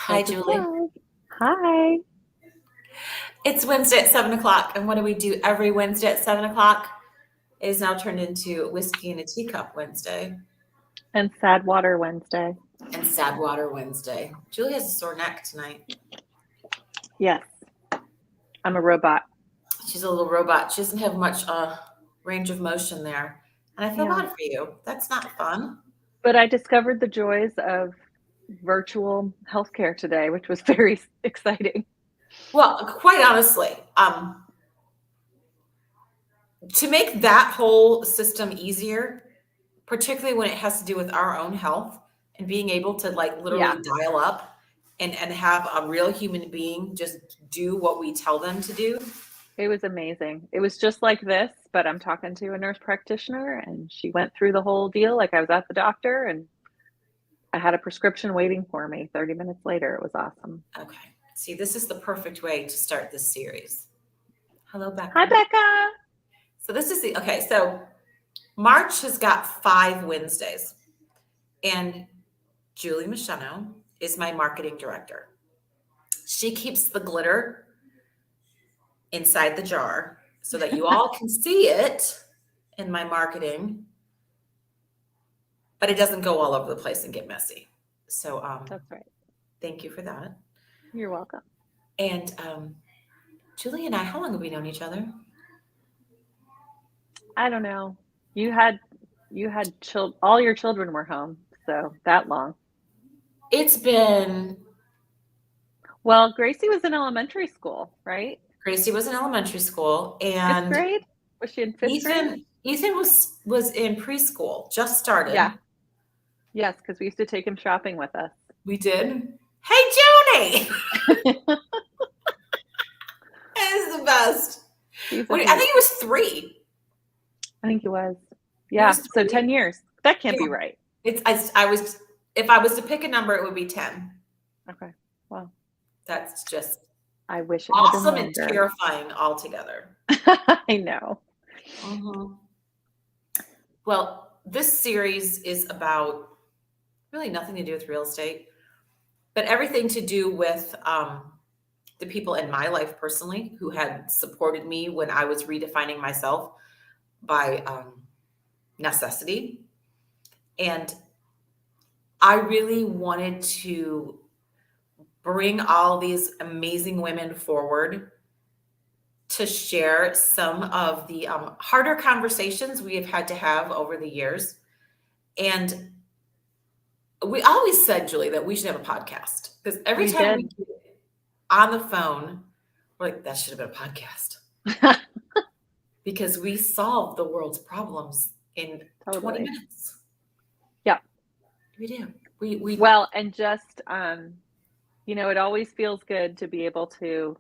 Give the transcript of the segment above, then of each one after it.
Hi, Julie. Hi. It's Wednesday at 7 o'clock, and what do we do every Wednesday at 7 o'clock? It is now turned into Whiskey in a Teacup Wednesday And Sad Water Wednesday. and Sad Water Wednesday. Julie has a sore neck tonight. Yes. I'm a robot. She's a little robot. She doesn't have much range of motion there. And I feel Yeah. bad for you. That's not fun. But I discovered the joys of virtual healthcare today, which was very exciting. Well, quite honestly, to make that whole system easier, particularly when it has to do with our own health and being able to like literally Yeah. dial up and have a real human being just do what we tell them to do. It was amazing. It was just like this, but I'm talking to a nurse practitioner and she went through the whole deal like I was at the doctor and I had a prescription waiting for me 30 minutes later. It was awesome. Okay. See, this is the perfect way to start this series. Hello, Becca. Hi, Becca. So this is so March has got 5 Wednesdays. And Julie Micheno is my marketing director. She keeps the glitter inside the jar so that you all can see it in my marketing, but it doesn't go all over the place and get messy. So That's right. thank you for that. You're welcome. And Julie and I, how long have we known each other? I don't know. You had all your children were home, so that long. It's been Well, Gracie was in elementary school, right? Gracie was in elementary school, Fifth and grade? Was she in fifth grade? Ethan was in preschool, just started. Yeah. Yes, because we used to take him shopping with us. We did. Hey, Joni! That is the best. I think it was 3. I think he was. Yeah. So 10 years. That can't be right. I was, if I was to pick a number, it would be 10. Okay. Well, that's just I wish it awesome had and terrifying all together. I know. Mm-hmm. Well, this series is about really nothing to do with real estate, but everything to do with the people in my life personally who had supported me when I was redefining myself by necessity. And I really wanted to bring all these amazing women forward to share some of the harder conversations we have had to have over the years. And we always said, Julie, that we should have a podcast because every time we get on the phone, we're like, that should have been a podcast. Because we solve the world's problems in 20 minutes. Yeah. We do. Well, and just, it always feels good to be able to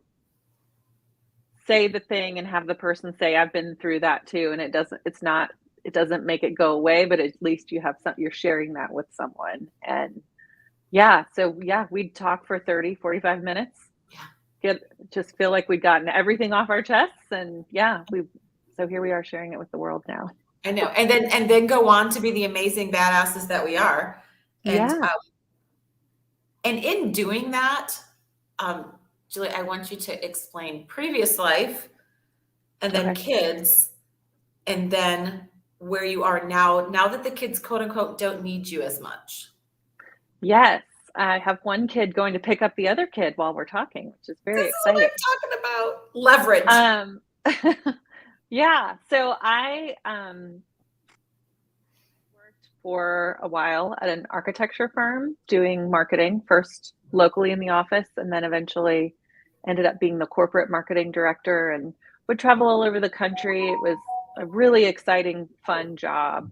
say the thing and have the person say, I've been through that too. And it doesn't make it go away, but at least you're sharing that with someone. And we'd talk for 30, 45 minutes. Yeah. Just feel like we'd gotten everything off our chests. And so here we are sharing it with the world now. I know. And then go on to be the amazing badasses that we are. And, and in doing that, Julie, I want you to explain previous life and then kids and then where you are now that the kids, quote unquote, don't need you as much. Yes. I have one kid going to pick up the other kid while we're talking, which is very exciting. This is what I'm talking about. Leverage. Yeah. So I worked for a while at an architecture firm doing marketing, first locally in the office, and then eventually ended up being the corporate marketing director and would travel all over the country. It was a really exciting, fun job.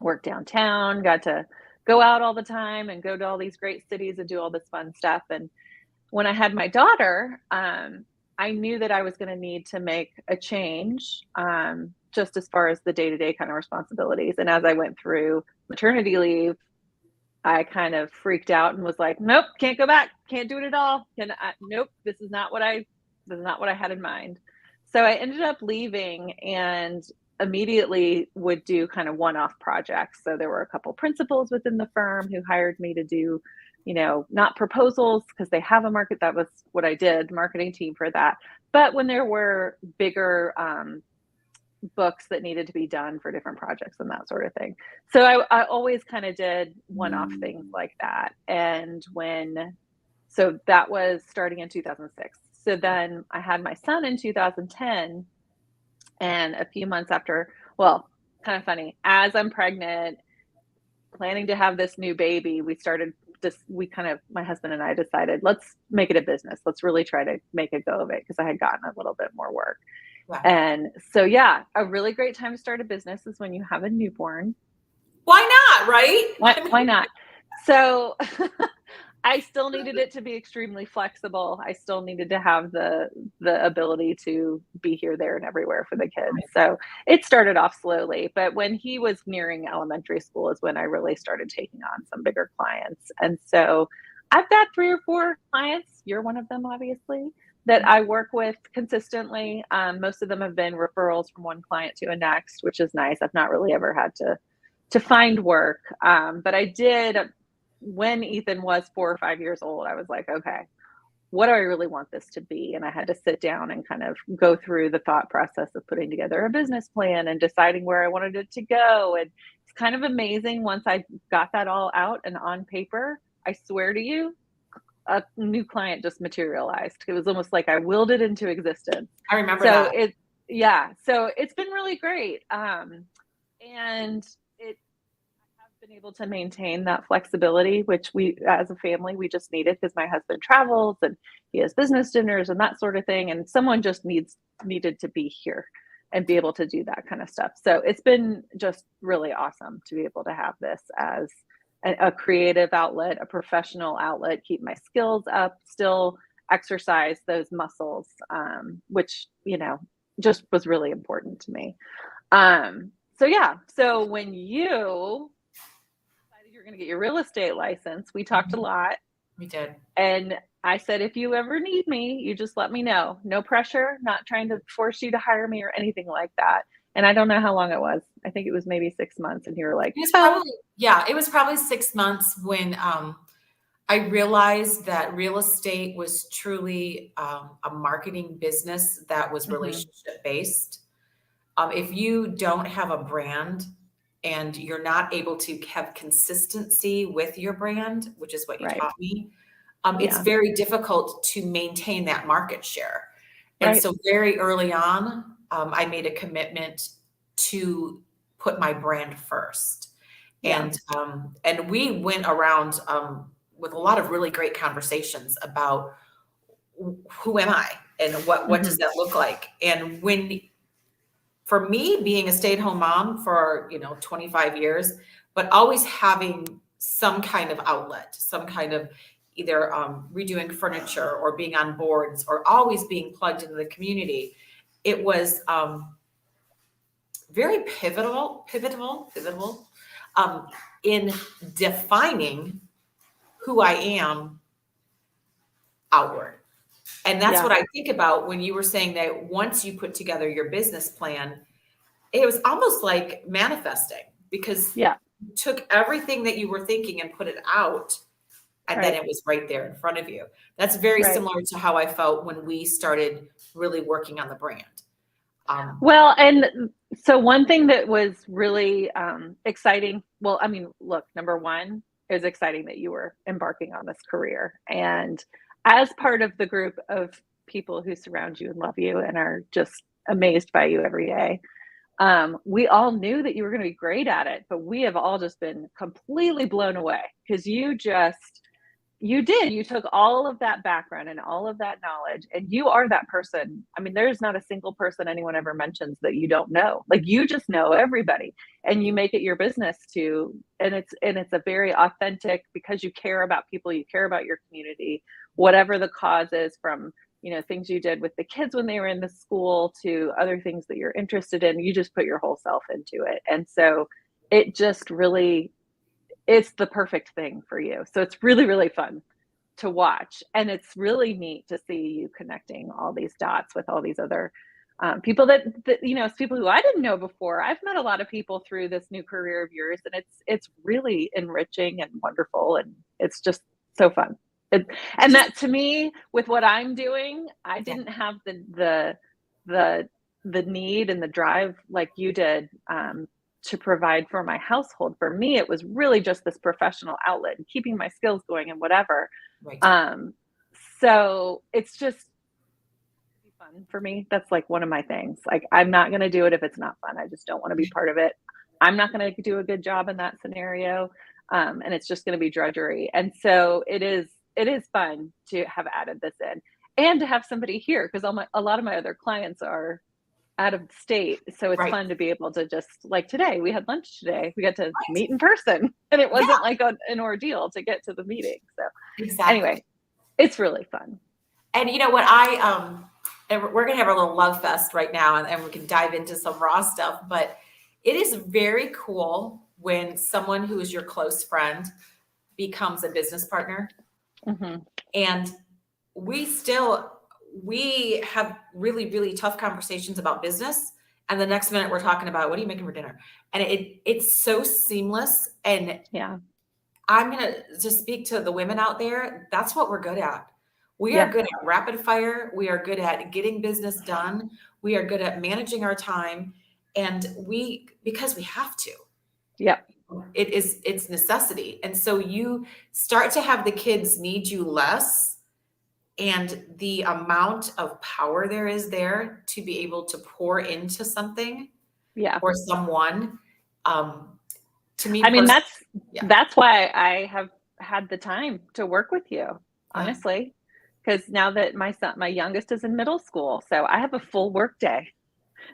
Worked downtown, got to go out all the time and go to all these great cities and do all this fun stuff. And when I had my daughter, I knew that I was going to need to make a change just as far as the day-to-day kind of responsibilities. And as I went through maternity leave, I kind of freaked out and was like, nope, can't go back. Can't do it at all. Nope, this is not what I had in mind. So I ended up leaving and immediately would do kind of one-off projects. So there were a couple principals within the firm who hired me to do not proposals because they have a market. That was what I did, marketing team for that. But when there were bigger books that needed to be done for different projects and that sort of thing. So I always kind of did one-off things like that. And so that was starting in 2006. So then I had my son in 2010, and a few months after, well, kind of funny, as I'm pregnant, planning to have this new baby, my husband and I decided, let's make it a business. Let's really try to make a go of it, because I had gotten a little bit more work. Wow. And so, yeah, a really great time to start a business is when you have a newborn. Why not, right? Why not? So I still needed it to be extremely flexible. I still needed to have the ability to be here, there, and everywhere for the kids. So it started off slowly, but when he was nearing elementary school is when I really started taking on some bigger clients. And so I've got 3 or 4 clients. You're one of them, obviously, that I work with consistently. Most of them have been referrals from one client to a next, which is nice. I've not really ever had to find work. But I did, when Ethan was 4 or 5 years old, I was like, okay, what do I really want this to be? And I had to sit down and kind of go through the thought process of putting together a business plan and deciding where I wanted it to go. And it's kind of amazing once I got that all out and on paper. I swear to you, a new client just materialized. It was almost like I willed it into existence. I remember that. So it's been really great. And been able to maintain that flexibility, which we, as a family, we just needed, because my husband travels and he has business dinners and that sort of thing. And someone just needed to be here and be able to do that kind of stuff. So it's been just really awesome to be able to have this as a creative outlet, a professional outlet, keep my skills up, still exercise those muscles, which, just was really important to me. So when you decided you're going to get your real estate license, we talked a lot. We did. And I said, if you ever need me, you just let me know. No pressure, not trying to force you to hire me or anything like that. And I don't know how long it was. I think it was maybe 6 months. And you were like, it was probably 6 months when I realized that real estate was truly a marketing business that was relationship based. If you don't have a brand and you're not able to have consistency with your brand, which is what you taught me, it's very difficult to maintain that market share. And so very early on, I made a commitment to put my brand first. And we went around with a lot of really great conversations about who am I and what does that look like? And for me, being a stay-at-home mom for 25 years, but always having some kind of outlet, some kind of either redoing furniture or being on boards or always being plugged into the community, it was very pivotal in defining who I am outward. And that's what I think about when you were saying that once you put together your business plan, it was almost like manifesting, because you took everything that you were thinking and put it out, and then it was right there in front of you. That's very similar to how I felt when we started really working on the brand. Well, and so one thing that was really exciting, well, I mean, look, number one, it was exciting that you were embarking on this career. And as part of the group of people who surround you and love you and are just amazed by you every day, we all knew that you were going to be great at it, but we have all just been completely blown away, because you took all of that background and all of that knowledge, and you are that person. I mean, there's not a single person anyone ever mentions that you don't know. Like, you just know everybody, and you make it your business and it's a very authentic, because you care about people, you care about your community, whatever the cause is, from things you did with the kids when they were in the school to other things that you're interested in. You just put your whole self into it. And so it just really, it's the perfect thing for you. So it's really, really fun to watch. And it's really neat to see you connecting all these dots with all these other people that it's people who I didn't know before. I've met a lot of people through this new career of yours, and it's really enriching and wonderful. And it's just So fun. And that to me, with what I'm doing, I didn't have the need and the drive like you did to provide for my household. For me, it was really just this professional outlet and keeping my skills going and whatever. Right. So it's just fun for me. That's like one of my things. Like, I'm not going to do it if it's not fun. I just don't want to be part of it. I'm not going to do a good job in that scenario. And it's just going to be drudgery. And so it is fun to have added this in and to have somebody here, because a lot of my other clients are out of state. So it's Right. fun to be able to just, like today, we had lunch today. We got to meet in person, and it wasn't like an ordeal to get to the meeting. So anyway, it's really fun. And you know what, and we're going to have our little love fest right now, and we can dive into some raw stuff, but it is very cool when someone who is your close friend becomes a business partner. Mm-hmm. And we have really, really tough conversations about business. And the next minute we're talking about, what are you making for dinner? And it's so seamless. And yeah, I'm going to just speak to the women out there. That's what we're good at. We are good at rapid fire. We are good at getting business done. We are good at managing our time. And because we have to. Yeah. It's necessity. And so you start to have the kids need you less, and the amount of power there is there to be able to pour into something or someone. To me, I mean, that's why I have had the time to work with you, honestly, because now that my youngest is in middle school, so I have a full work day.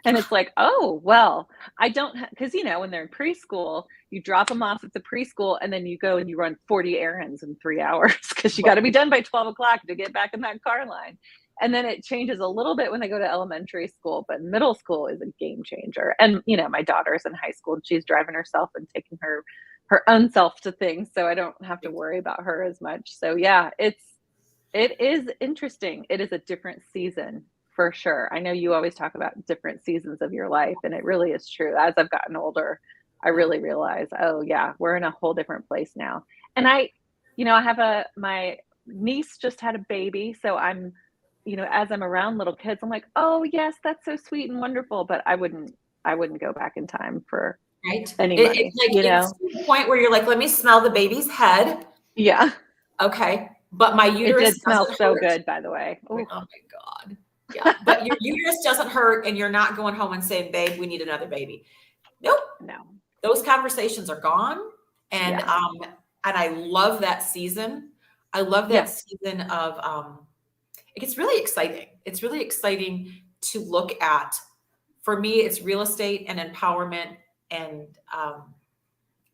And it's like, oh, well, I don't, because, when they're in preschool, you drop them off at the preschool and then you go and you run 40 errands in 3 hours because you got to be done by 12 o'clock to get back in that car line. And then it changes a little bit when they go to elementary school, but middle school is a game changer. And, my daughter's in high school and she's driving herself and taking her own self to things. So I don't have to worry about her as much. So yeah, it is interesting. It is a different season. For sure. I know you always talk about different seasons of your life, and it really is true. As I've gotten older, I really realize, oh yeah, we're in a whole different place now. And I have my niece just had a baby, so I'm, as I'm around little kids, I'm like, oh yes, that's so sweet and wonderful, but I wouldn't go back in time for anybody. It's to the point where you're like, let me smell the baby's head. Yeah. Okay. But my uterus did smell so good, by the way. Oh my God. Yeah. But your uterus doesn't hurt, and you're not going home and saying, babe, we need another baby. Nope. No. Those conversations are gone. And and I love that season. I love that season of it gets really exciting. It's really exciting to look at. For me, it's real estate and empowerment and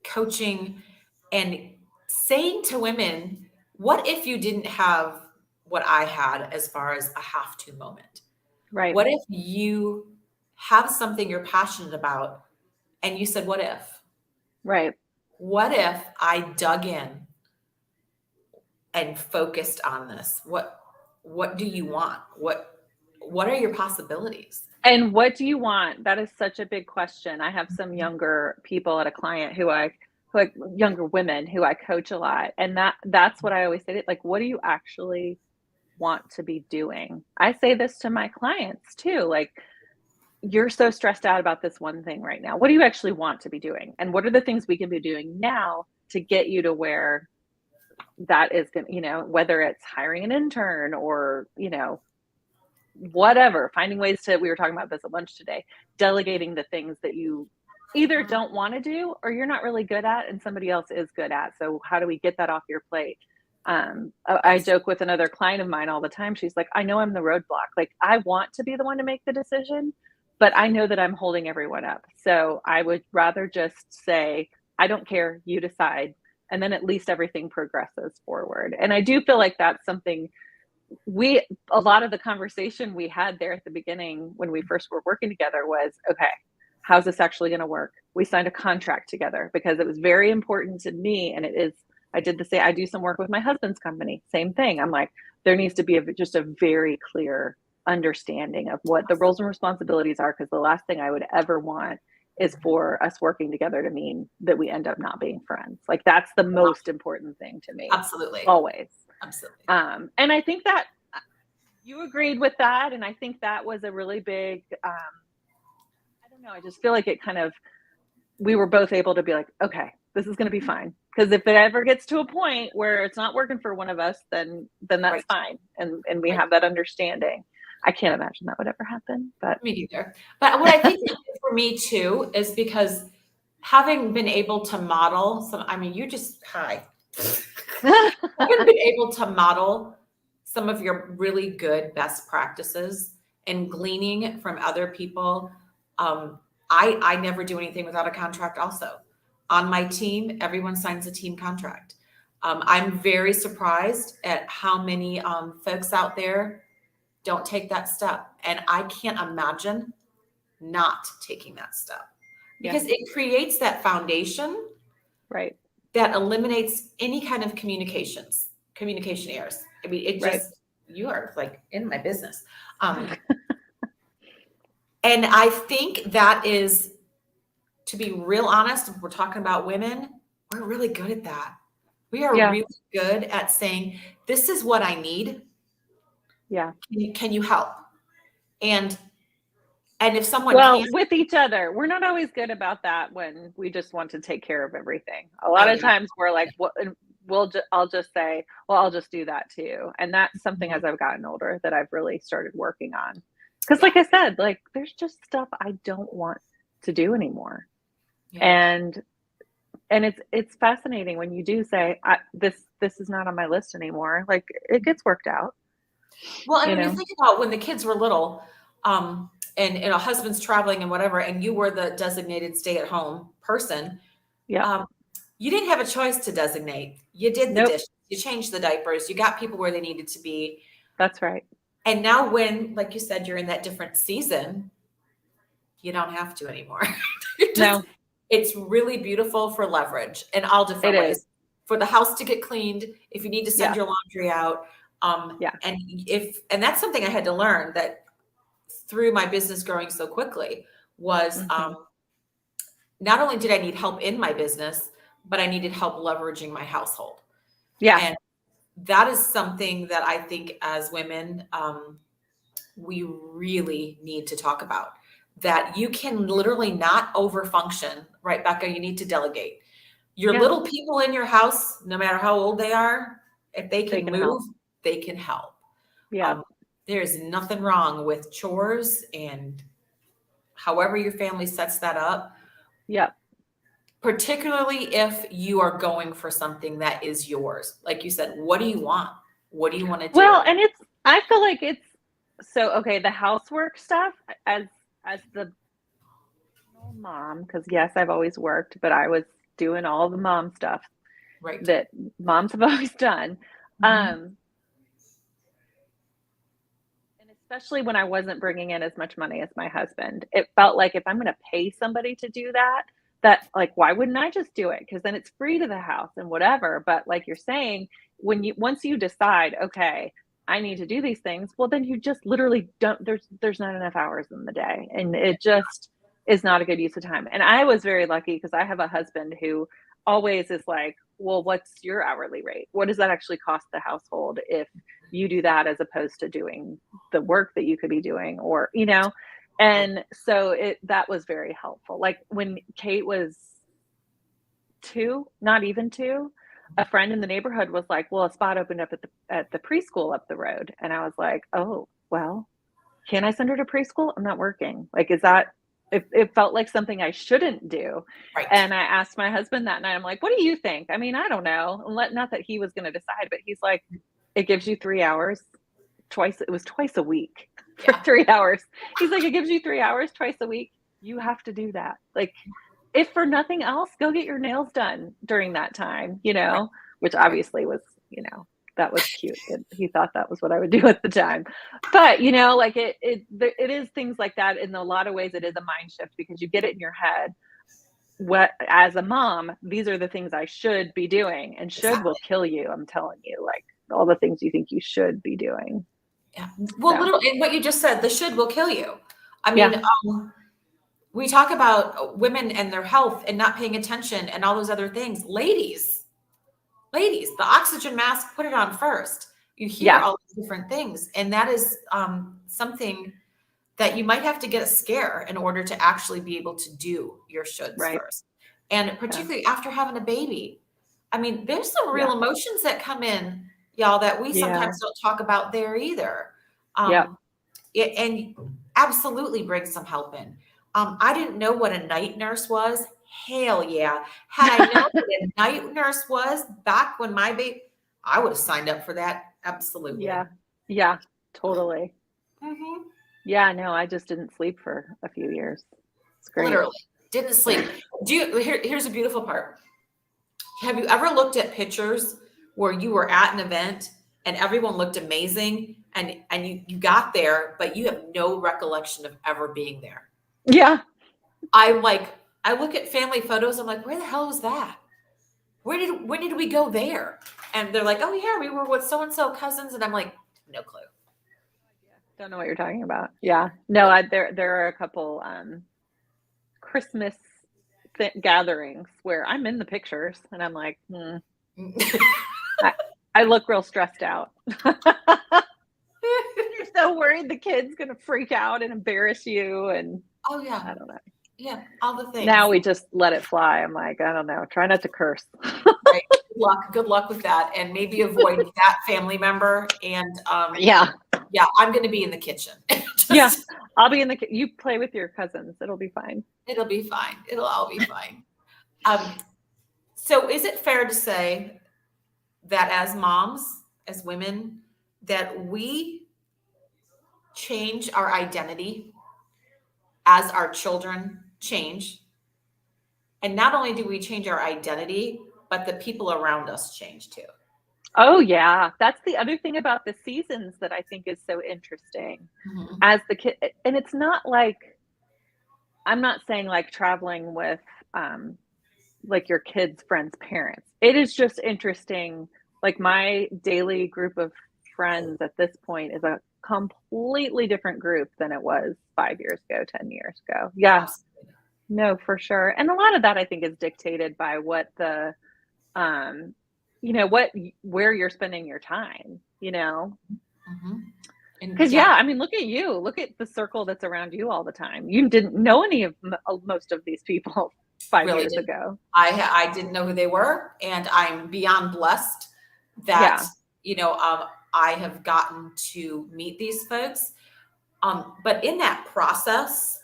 coaching, and saying to women, what if you didn't have what I had as far as a have to moment? Right. What if you have something you're passionate about and you said, what if? Right. What if I dug in and focused on this? What do you want? What are your possibilities? And what do you want? That is such a big question. I have some younger people at a client younger women who I coach a lot. And that's what I always say, like, what do you actually want to be doing? I say this to my clients too. Like, you're so stressed out about this one thing right now. What do you actually want to be doing? And what are the things we can be doing now to get you to where that is going to, whether it's hiring an intern or, whatever, finding ways to, we were talking about this at lunch today, delegating the things that you either don't want to do or you're not really good at and somebody else is good at. So how do we get that off your plate? I joke with another client of mine all the time. She's like, I know I'm the roadblock. Like, I want to be the one to make the decision, but I know that I'm holding everyone up. So I would rather just say, I don't care, you decide. And then at least everything progresses forward. And I do feel like that's something a lot of the conversation we had there at the beginning when we first were working together was, okay, how's this actually going to work? We signed a contract together because it was very important to me. And I do some work with my husband's company, same thing. I'm like, there needs to be just a very clear understanding of what the roles and responsibilities are. Because the last thing I would ever want is for us working together to mean that we end up not being friends. Like that's the most important thing to me. Absolutely. Always. Absolutely. And I think that you agreed with that. And I think that was a really big, I don't know. I just feel like it kind of, we were both able to be like, okay, this is going to be fine. Because if it ever gets to a point where it's not working for one of us, then that's Right. fine. And we Right. have that understanding. I can't imagine that would ever happen, but Me neither. But what I think for me too is because having been able to model some, I mean, you just hi. Having been able to model some of your really good best practices and gleaning from other people. I never do anything without a contract also. On my team, everyone signs a team contract. I'm very surprised at how many folks out there don't take that step. And I can't imagine not taking that step because it creates that foundation right. that eliminates any kind of communication errors. I mean, it just, you are like in my business. And I think that is, to be real honest, if we're talking about women, we're really good at that. We are really good at saying, this is what I need. Yeah. Can you help? And if someone can't, with each other, we're not always good about that when we just want to take care of everything. A lot of times we're like, I'll just say, well, I'll just do that too. And that's something as I've gotten older that I've really started working on. Because like I said, like there's just stuff I don't want to do anymore. And it's fascinating when you do say, this is not on my list anymore. Like it gets worked out. Well, and when you think about when the kids were little, and a husband's traveling and whatever, and you were the designated stay-at-home person, you didn't have a choice to designate. You did the dishes, you changed the diapers, you got people where they needed to be. That's right. And now when, like you said, you're in that different season, you don't have to anymore. It's really beautiful for leverage in all different ways. For the house to get cleaned, if you need to send your laundry out. And that's something I had to learn that through my business growing so quickly was not only did I need help in my business, but I needed help leveraging my household. And that is something that I think as women, we really need to talk about, that you can literally not overfunction, right, Becca? You need to delegate. Your little people in your house, no matter how old they are, if they can move, they can help. There's nothing wrong with chores and however your family sets that up. Particularly if you are going for something that is yours. Like you said, what do you want? What do you want to do? Well, and I feel like it's so, okay, the housework stuff as the mom, because yes, I've always worked, but I was doing all the mom stuff that moms have always done. And especially when I wasn't bringing in as much money as my husband, it felt like if I'm going to pay somebody to do that like, why wouldn't I just do it? Because then it's free to the house and whatever. But like you're saying, once you decide, okay, I need to do these things, well, then you just literally don't, there's not enough hours in the day. And it just is not a good use of time. And I was very lucky because I have a husband who always is like, well, what's your hourly rate? What does that actually cost the household if you do that as opposed to doing the work that you could be doing, or, and so that was very helpful. Like when Kate was 2, not even 2, a friend in the neighborhood was like, well, a spot opened up at the preschool up the road. And I was like, oh, well, can I send her to preschool? I'm not working. Like, is that, it felt like something I shouldn't do. And I asked my husband that night, I'm like, what do you think? I mean, I don't know. Not that he was going to decide, but he's like, it gives you 3 hours twice. It was twice a week for 3 hours. He's like, it gives you 3 hours twice a week. You have to do that. Like, if for nothing else, go get your nails done during that time, which obviously was, that was cute. He thought that was what I would do at the time. But, like it is things like that. In a lot of ways, it is a mind shift because you get it in your head. As a mom, these are the things I should be doing, and should will kill you. I'm telling you, like all the things you think you should be doing. Yeah. Well, and what you just said, the should will kill you. I mean, We talk about women and their health and not paying attention and all those other things. Ladies, the oxygen mask, put it on first. You hear Yeah, all these different things. And that is something that you might have to get a scare in order to actually be able to do your shoulds right. first. And Yeah, particularly after having a baby. I mean, there's some yeah, real emotions that come in, y'all, that we yeah, sometimes don't talk about there either. yeah. Um, and absolutely bring some help in. I didn't know what a night nurse was. Hell yeah. Had I known what a night nurse was back when my baby, I would have signed up for that. Yeah, Absolutely. yeah, totally. Hmm. Yeah, no, I just didn't sleep for a few years. It's great. Literally. Didn't sleep. Here's a beautiful part. Have you ever looked at pictures where you were at an event and everyone looked amazing and you got there, but you have no recollection of ever being there? Yeah, I look at family photos, I'm like, where the hell was that? When did we go there? And they're like, oh yeah, we were with so and so cousins, and I'm like, no clue. don't know what you're talking about. Yeah. No, there are a couple Christmas gatherings where I'm in the pictures and I'm like, I, I look real stressed out. You're so worried the kid's gonna freak out and embarrass you, and Oh yeah, I don't know. yeah, all the Now things. we just let it fly. I'm like, I don't know. Try not to curse. Right. Good luck with that, and maybe avoid that family member. And Yeah, yeah, I'm going to be in the kitchen. yeah. Just I'll be in the. You play with your cousins. It'll be fine. it'll be fine. It'll all be fine. Um, so is it fair to say that as moms, as women, that we change our identity as our children change? And not only do we change our identity, but the people around us change too. Oh yeah, that's the other thing about the seasons that I think is so interesting. Mhm. As the kid, and it's not like I'm not saying like traveling with um like your kids' friends' parents. It is just interesting. Like my daily group of friends at this point is a completely different group than it was 5 years ago, 10 years ago. Yeah, Absolutely. no, for sure. And a lot of that I think is dictated by what the um what where you're spending your time, Mhm. And because yeah, yeah, I mean, look at you, look at the circle that's around you all the time. You didn't know any of most of these people five really years didn't. ago. I didn't know who they were, and I'm beyond blessed that Yeah. you know I have gotten to meet these folks. But in that process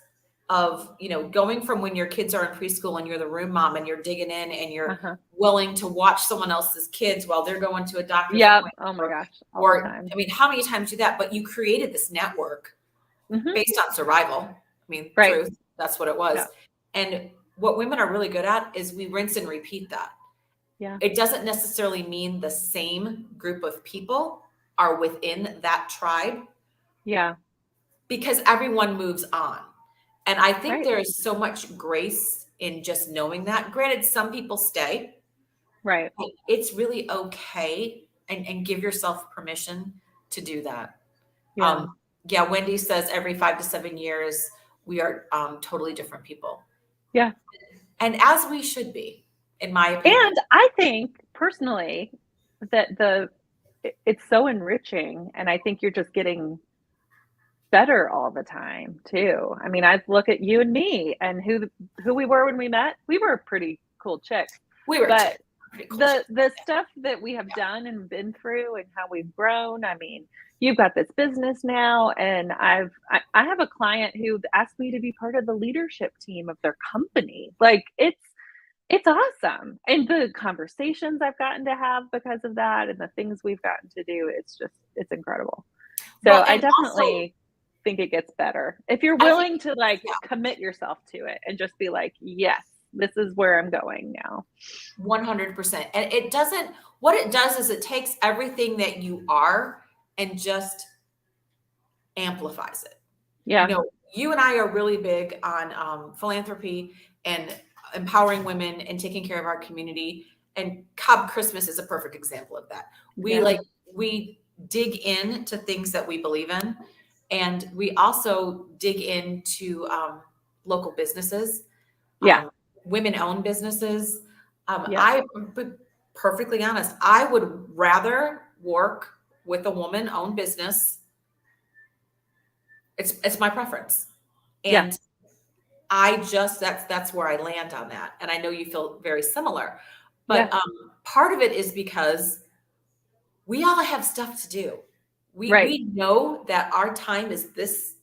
of going from when your kids are in preschool and you're the room mom and you're digging in and you're Uh-huh. willing to watch someone else's kids while they're going to a doctor's Yep. appointment, Oh my or, gosh, all the or time. I mean, how many times do that? But you created this network Mhm. based on survival. I mean, Right. truth, that's what it was. Yeah. And what women are really good at is we rinse and repeat that. Yeah. It doesn't necessarily mean the same group of people are within that tribe, Yeah. because everyone moves on. And I think Right. there is so much grace in just knowing that. Granted, some people stay. Right. But it's really okay, and give yourself permission to do that. Yeah. Um, yeah, Wendy says every 5 to 7 years, we are totally different people. Yeah. And as we should be, in my opinion. And I think personally that it's so enriching, and I think you're just getting better all the time too. I mean, I look at you and me and who we were when we met. We were pretty cool chicks. We were But pretty cool. the stuff that we have done and been through and how we've grown, I mean, you've got this business now, and I have a client who asked me to be part of the leadership team of their company. Like it's awesome. And the conversations I've gotten to have because of that and the things we've gotten to do, it's incredible. So Well, I and also, definitely think it gets better if you're I think, willing to like yeah, commit yourself to it and just be like, yes, this is where I'm going now. 100%. And what it does is it takes everything that you are and just amplifies it. You Yeah. know, you and I are really big on philanthropy and empowering women and taking care of our community. And Cobb Christmas is a perfect example of that. Yeah. We dig into things that we believe in, and we also dig into local businesses, Yeah. women-owned businesses. Yeah. I, but perfectly honest, I would rather work with a woman-owned business. It's my preference, Yeah. and I just that's where I land on that. And I know you feel very similar, Yeah. but part of it is because we all have stuff to do. Right. We know that our time is this,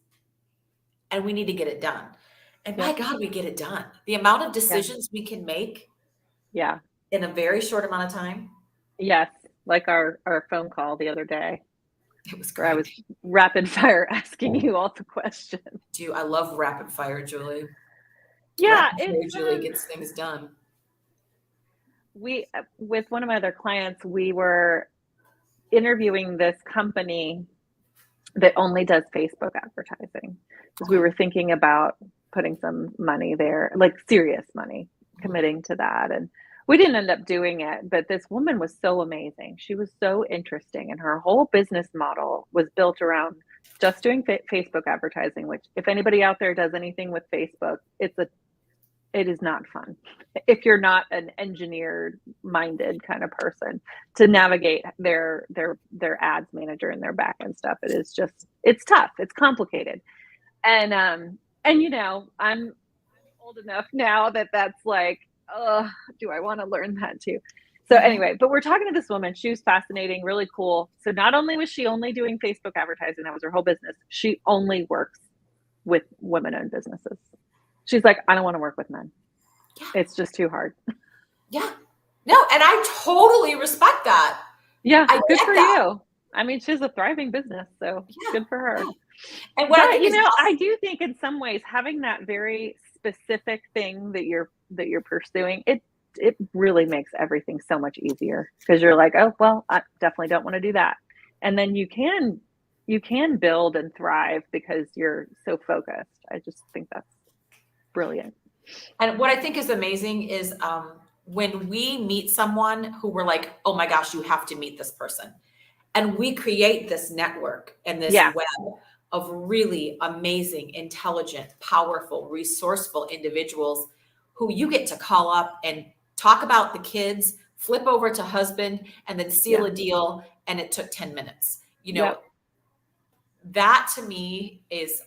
and we need to get it done. And by Yep. God, we get it done. The amount of Yeah. decisions we can make Yeah. in a very short amount of time, Yes. Like our phone call the other day it was where I was great. rapid fire asking you all the questions. I love rapid fire, Julie. Yeah, Rapid fire, it's Julie gets things done. we with one of my other clients, we were interviewing this company that only does Facebook advertising because we Okay. were thinking about putting some money there, like serious money, Mhm. committing to that. And we didn't end up doing it, but this woman was so amazing. She was so interesting, and her whole business model was built around just doing Facebook advertising, which if anybody out there does anything with Facebook, it is not fun if you're not an engineer minded kind of person to navigate their ads manager and their back end stuff. It is just, it's tough, it's complicated. And I'm old enough now that that's like, do I want to learn that too? So Mhm. anyway, but we're talking to this woman. She was fascinating, really cool. So not only was she only doing Facebook advertising, that was her whole business, she only works with women owned businesses. She's like, I don't want to work with men. Yeah. It's just too hard. Yeah. No, and I totally respect that. Yeah, I good get for that. you. I mean, she's a thriving business, so Yeah. good for her. Yeah. And what I But think is I do think in some ways having that very specific thing that you're pursuing, it really makes everything so much easier because you're like, oh well, I definitely don't want to do that, and then you can build and thrive because you're so focused. I just think that's brilliant. And what I think is amazing is when we meet someone who we're like, oh my gosh, you have to meet this person. And we create this network and this Yeah, web of really amazing, intelligent, powerful, resourceful individuals who you get to call up and talk about the kids, flip over to husband, and then seal yeah, a deal. And it took 10 minutes. yep, That to me is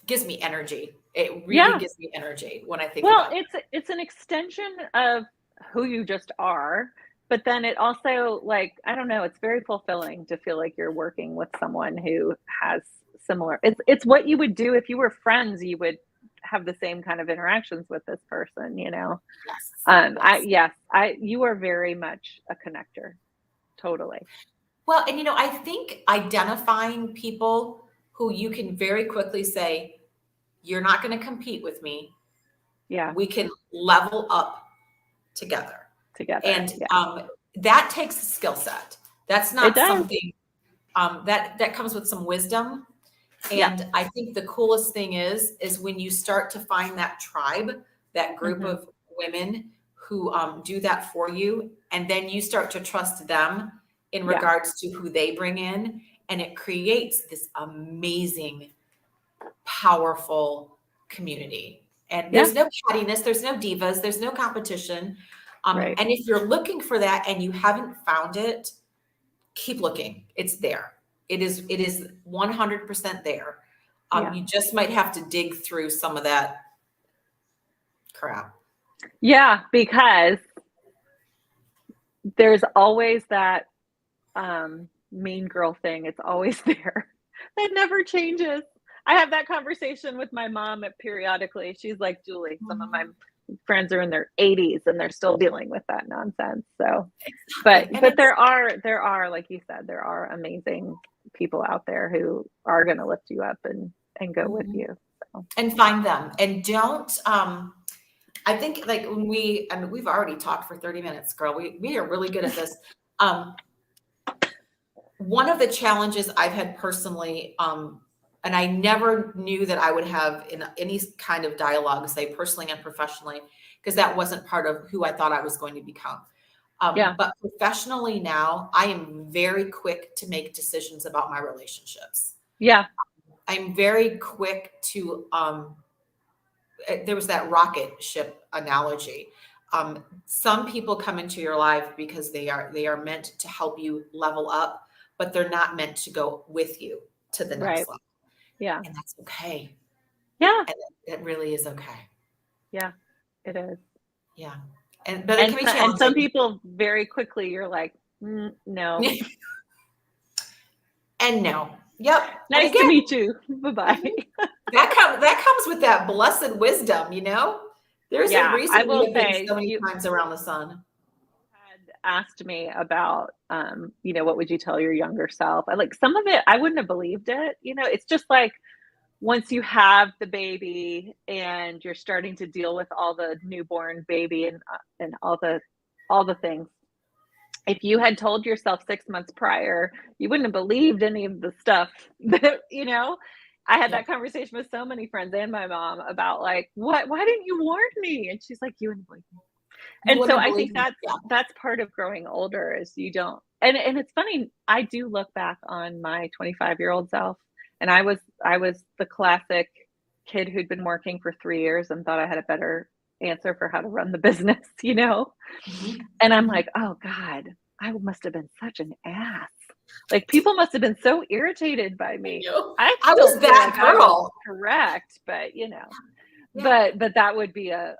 gives me energy. It really yeah. gives me energy when I think Well, about it. it's an extension of who you just are, but then it also, like, I don't know, it's very fulfilling to feel like you're working with someone who has similar, it's what you would do if you were friends, you would have the same kind of interactions with this person, you know. Yes. I Yes. yes, I you are very much a connector. Totally. Well, and I think identifying people who you can very quickly say, you're not going to compete with me. Yeah, We can level up together. together. And Yeah. that takes a skill set. That's It not does. something that comes with some wisdom. Yeah. And I think the coolest thing is when you start to find that tribe, that group Mhm. of women who do that for you, and then you start to trust them in Yeah. regards to who they bring in, and it creates this amazing, powerful community. And Yeah. there's no cattiness, there's no divas, there's no competition. Right. And if you're looking for that and you haven't found it, keep looking. It's there. It is 100% there. Yeah. You just might have to dig through some of that crap. Yeah, because there's always that mean girl thing. It's always there. That never changes. I have that conversation with my mom periodically. She's like, Julie, some of my Mhm. friends are in their 80s and they're still dealing with that nonsense. So, but Exactly. And but it's there are like you said, there are amazing people out there who are going to lift you up and go with mhm. you. So, And find them. And don't I think like when we've already talked for 30 minutes, girl. We are really good at this. Um One of the challenges I've had personally, and I never knew that I would have in any kind of dialogue, say personally and professionally, because that wasn't part of who I thought I was going to become. yeah. But professionally now, I am very quick to make decisions about my relationships. Yeah. I'm very quick to there was that rocket ship analogy. Some people come into your life because they are meant to help you level up, but they're not meant to go with you to the next Right. level. Yeah. And that's okay. Yeah. And it really is okay. Yeah, it is. Yeah. But it can be And some challenging. people very quickly, you're like, no. And no. Yep. And Nice to again, meet you. Bye-bye. that comes with that blessed wisdom, you know? There's a Yeah, reason I we will have been say so many you times around the sun. had asked me about, what would you tell your younger self? Like some of it, I wouldn't have believed it. It's just like once you have the baby and you're starting to deal with all the newborn baby and all the things. If you had told yourself 6 months prior, you wouldn't have believed any of the stuff that. I had Yeah. that conversation with so many friends and my mom about like, what? Why didn't you warn me? And she's like, you wouldn't believe me. You And so wouldn't I believe think me. Yeah. that's part of growing older is you don't. And it's funny. I do look back on my 25-year-old self, and I was the classic kid who'd been working for 3 years and thought I had a better answer for how to run the business. Mhm. And I'm Mhm. like, oh God, I must have been such an ass. Like people must have been so irritated by I me. know. I I still was feel that like I was girl. correct, but Yeah. but that would be a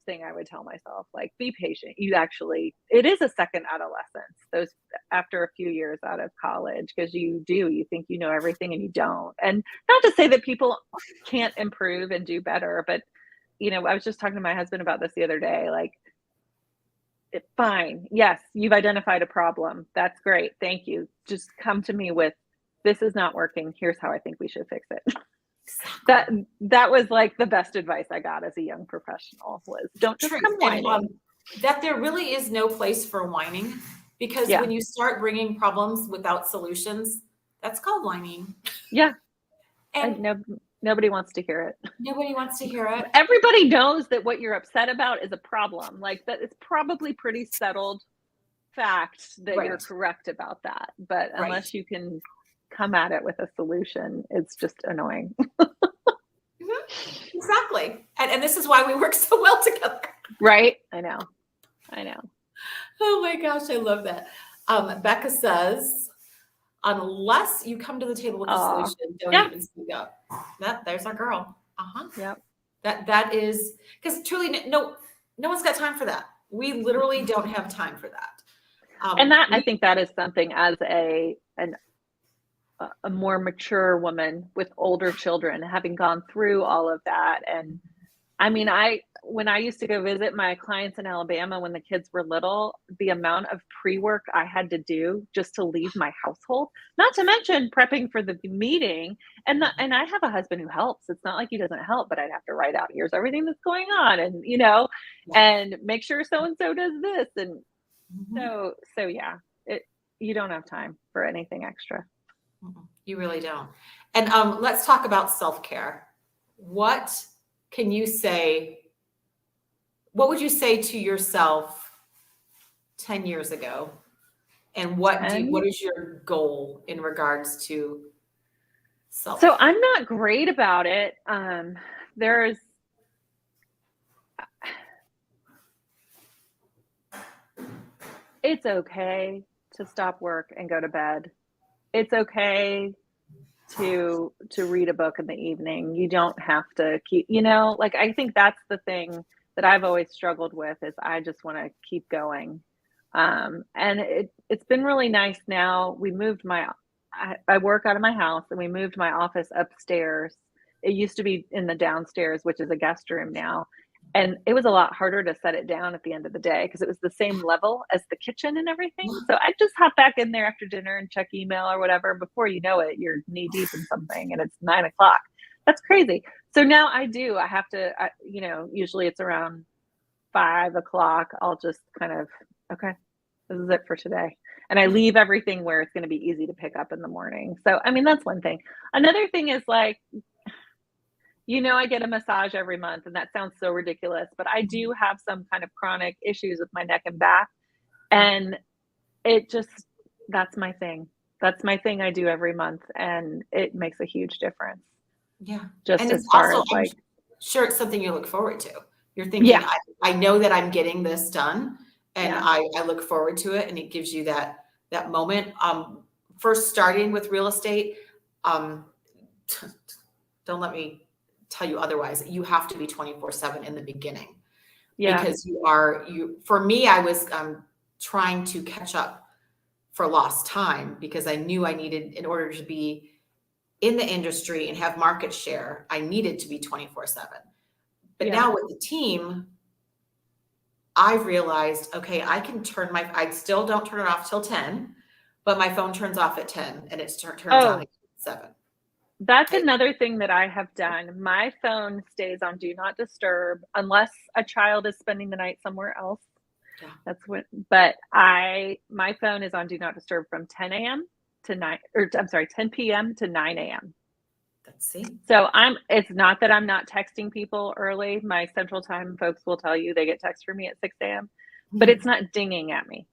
thing I would tell myself, like, be patient. It is a second adolescence, those after a few years out of college, because you think you know everything and you don't. And not to say that people can't improve and do better, but I was just talking to my husband about this the other day, like, fine. Yes, you've identified a problem. That's great. Thank you. Just come to me with, this is not working. Here's how I think we should fix it. That Exactly. that was like the best advice I got as a young professional was don't just come Truth. And whining. that there really is no place for whining, because Yeah. when you start bringing problems without solutions, that's called whining. Yeah. And And nobody wants to hear it. nobody wants to hear it. Everybody knows that what you're upset about is a problem. Like that it's probably pretty settled fact that you're Right. correct about that. But Right. unless you can come at it with a solution, it's just annoying. Mhm. Exactly. And this is why we work so well together. Right? I know. Oh my gosh, I love that. Becca says, unless you come to the table with a Aw. solution, don't Yeah. even speak up. There's our girl. Uh-huh. Yep. That is because truly no one's got time for that. We literally don't have time for that. And that I We think that is something as a more mature woman with older children, having gone through all of that. And I mean, when I used to go visit my clients in Alabama when the kids were little, the amount of pre-work I had to do just to leave my household, not to mention prepping for the meeting. And I have a husband who helps. It's not like he doesn't help, but I'd have to write out, here's everything that's going on, and yeah. and make sure so and so does this. And Mhm. so yeah, you don't have time for anything extra. You really don't. And let's talk about self-care. What can you say? What would you say to yourself 10 years ago? And what 10. is your goal in regards to So self? I'm not great about it. There's It's okay to stop work and go to bed. It's okay to read a book in the evening. You don't have to like I think that's the thing that I've always struggled with is I just want to keep going. And it's been really nice now. I work out of my house and we moved my office upstairs. It used to be in the downstairs, which is a guest room now. And it was a lot harder to set it down at the end of the day because it was the same level as the kitchen and everything. So I just hop back in there after dinner and check email or whatever. Before you know it, you're knee deep in something and it's 9 o'clock. That's crazy. So now I have to, usually it's around 5 o'clock. I'll just kind of, okay, this is it for today. And I leave everything where it's going to be easy to pick up in the morning. So, I mean, that's one thing. Another thing is like, I get a massage every month, and that sounds so ridiculous, but I do have some kind of chronic issues with my neck and back. And it just, that's my thing. That's my thing I do every month, and it makes a huge difference. Yeah. Just And as it's far also, as like, sure, it's something you look forward to. You're thinking, Yeah. I know that I'm getting this done, and Yeah. I look forward to it, and it gives you that moment. First starting with real estate, um, don't let me tell you otherwise. You have to be 24/7 in the beginning, Yeah. because for me, I was trying to catch up for lost time, because I knew I needed, in order to be in the industry and have market share, I needed to be 24/7. But Yeah. now with the team, I've realized, okay, I still don't turn it off till 10, but my phone turns off at 10 and turns on Oh, at 7. that's It- another thing that I have done. My phone stays on do not disturb unless a child is spending the night somewhere else. yeah, That's when, but my phone is on do not disturb from 10 a.m. to 9, or I'm sorry, 10 p.m. to 9 a.m. let's see. So it's not that I'm not texting people early. My central time folks will tell you they get text from me at 6 a.m., but it's not dinging at me.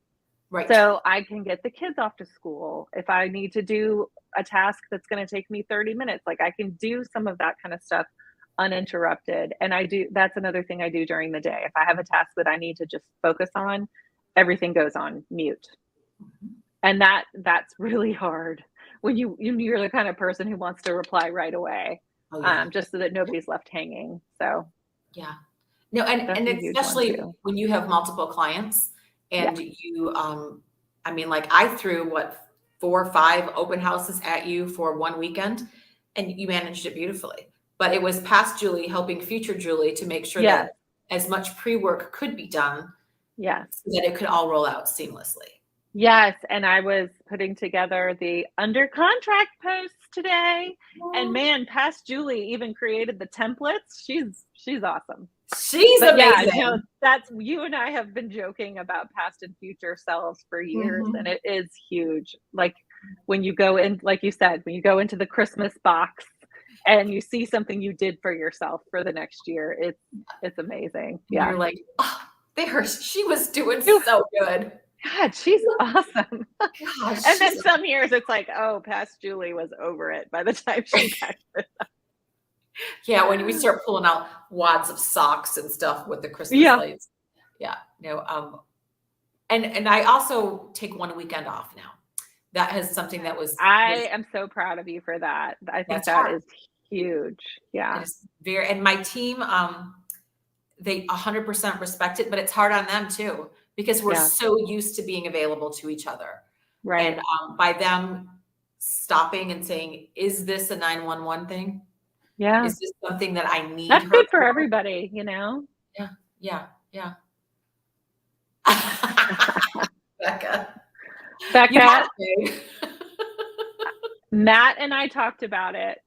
Right. So I can get the kids off to school. If I need to do a task that's going to take me 30 minutes, like I can do some of that kind of stuff uninterrupted. And that's another thing I do during the day. If I have a task that I need to just focus on, everything goes on mute. Mhm. And that's really hard when you're the kind of person who wants to reply right away, Oh yeah. just so that nobody's left hanging. So Yeah. No, and that's a huge one especially too. when you have multiple clients, Yeah. and I mean, like, I threw 4 or 5 open houses at you for one weekend, and you managed it beautifully. But it was past Julie helping future Julie to make sure Yes. that as much pre-work could be done Yes. so that it could all roll out seamlessly. Yes, and I was putting together the under contract posts today, and man, past Julie even created the templates. She's awesome. She's But yeah, no, amazing. that's you and I have been joking about past and future selves for years, and Mhm. it is huge. Like when you go in, like you said, when you go into the Christmas box and you see something you did for yourself for the next year, it's amazing. And Yeah. you're like, oh, she was doing Phew, so good. God, she's awesome. Gosh, And she's then some years it's like, oh, past Julie was over it by the time she got to yeah, when we start pulling out wads of socks and stuff with the Christmas Yeah. lights. Yeah, no, and I also take one weekend off now. That is something that I am so proud of you for that. I think that's that hard. is huge. It Yeah. is and my team, they 100% respect it, but it's hard on them too, because we're Yeah. so used to being available to each other. Right. And by them stopping and saying, "Is this a 911 thing? Yeah. Is this something that I need That's her good for for?" everybody, you know? Yeah, yeah, yeah. Becca, you Becca, have to. Matt and I talked about it.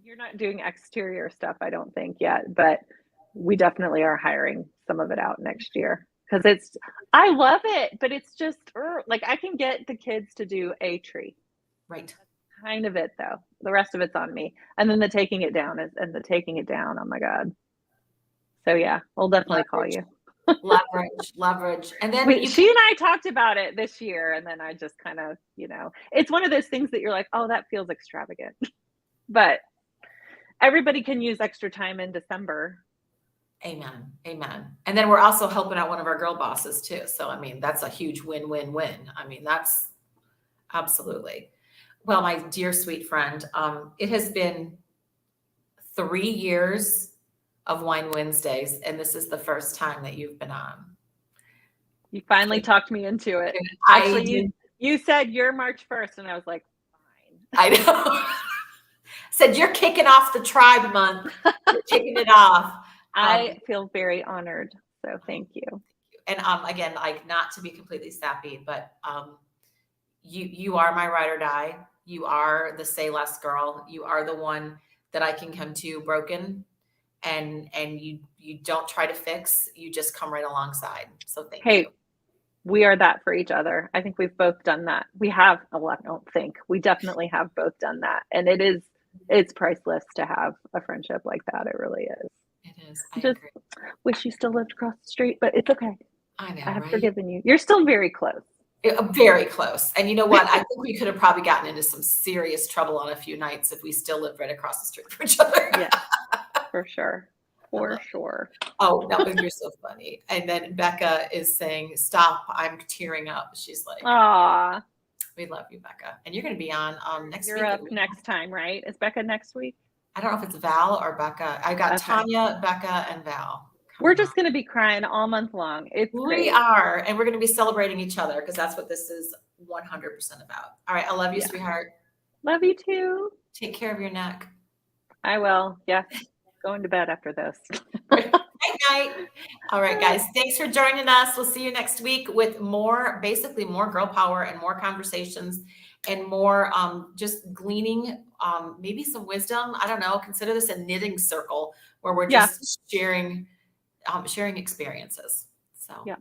You're not doing exterior stuff, I don't think yet, but we definitely are hiring some of it out next year because I love it, but it's just like I can get the kids to do a tree. Right. Kind of it though. The rest of it's on me. And then the taking it down oh my God. So yeah, we'll definitely call Leverage, you. leverage. And then you She can, and I talked about it this year, and then I just kind of, it's one of those things that you're like, oh, that feels extravagant. But everybody can use extra time in December. amen, amen. And then we're also helping out one of our girl bosses too. So, I mean, that's a huge win, win, win. I mean, that's absolutely. Well, my dear sweet friend, it has been 3 years of Wine Wednesdays, and this is the first time that you've been on. You finally talked me into it. I Actually, did. you said you're March 1st, and I was like, I know. Said you're kicking off the tribe month. You're kicking it off. I feel very honored. So thank you. And again, like, not to be completely sappy, but you are my ride or die. You are the say less girl. You are the one that I can come to broken, and you don't try to fix. You just come right alongside. So thank you. Hey, we are that for each other. I think we've both done that. We have a lot. I don't think we definitely have both done that. And it's priceless to have a friendship like that. It really is. It is. I Just agree. wish you still lived across the street, but it's okay. I know, I have right? forgiven you. You're still very close. Very close. And you know what? I think we could have probably gotten into some serious trouble on a few nights if we still lived right across the street from each other. Yeah. For sure. For love- sure. Oh, you're so funny. And then Becca is saying, stop, I'm tearing up. She's like, Aw, we love you, Becca. And you're going to be on next you're week. up next time, right? Is Becca next week? I don't know if it's Val or Becca. I got Okay. Tanya, Becca, and Val. We're just going to be crying all month long. It's We great. are. And we're going to be celebrating each other because that's what this is 100% about. All right. I love you, Yeah. sweetheart. Love you too. Take care of your neck. I will. Yes. Going to bed after this. Night, night. All right, guys. Thanks for joining us. We'll see you next week with basically more girl power and more conversations and more just gleaning, maybe some wisdom. I don't know. Consider this a knitting circle where we're just sharing experiences. So, yeah.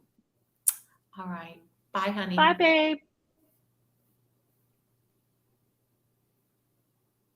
All right. Bye, honey. Bye, babe.